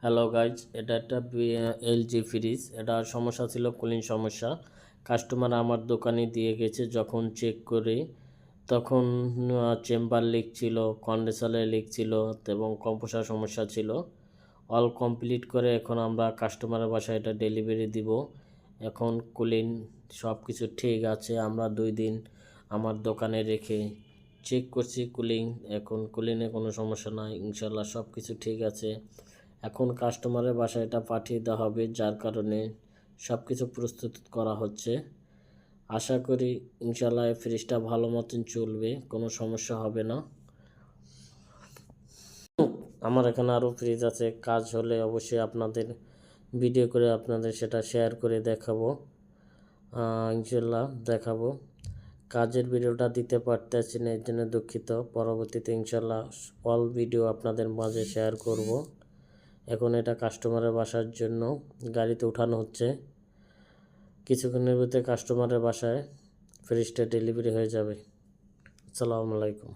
Hello guys, এটা একটা LG fridge. এটার সমস্যা ছিল কুলিং সমস্যা। কাস্টমার আমার দোকানে দিয়ে গেছে, যখন চেক করে তখন চেম্বার লিক ছিল, কন্ডেন্সারে লিক ছিল এবং কম্প্রেসার সমস্যা ছিল। অল কমপ্লিট করে এখন আমরা কাস্টমারের বাসায় এটা ডেলিভারি দিব। এখন কুলিং সব কিছু ঠিক আছে। আমরা 2 দিন আমার দোকানে রেখে চেক করছি কুলিং, এখন কুলিংয়ে কোনো সমস্যা নাই, ইনশাল্লাহ সব কিছু ঠিক আছে। এখন কাস্টমারের বাসায় এটা পাঠিয়ে দেওয়া হবে, যার কারণে সব কিছু প্রস্তুত করা হচ্ছে। আশা করি ইনশাল্লাহ এই ফ্রিজটা ভালো মতন চলবে, কোনো সমস্যা হবে না। আমার এখানে আরও ফ্রিজ আছে, কাজ হলে অবশ্যই আপনাদের ভিডিও করে আপনাদের সেটা শেয়ার করে দেখাবো। ইনশাল্লাহ দেখাবো। কাজের ভিডিওটা দিতে পারতেছি না, এর জন্য দুঃখিত। পরবর্তীতে ইনশাল্লাহ অল ভিডিও আপনাদের মাঝে শেয়ার করব। এখন এটা কাস্টমারের বাসার জন্য গাড়িতে উঠানো হচ্ছে। কিছুক্ষণের ভিতরে কাস্টমারের বাসায় ফ্রিজটা ডেলিভারি হয়ে যাবে। আসসালামু আলাইকুম।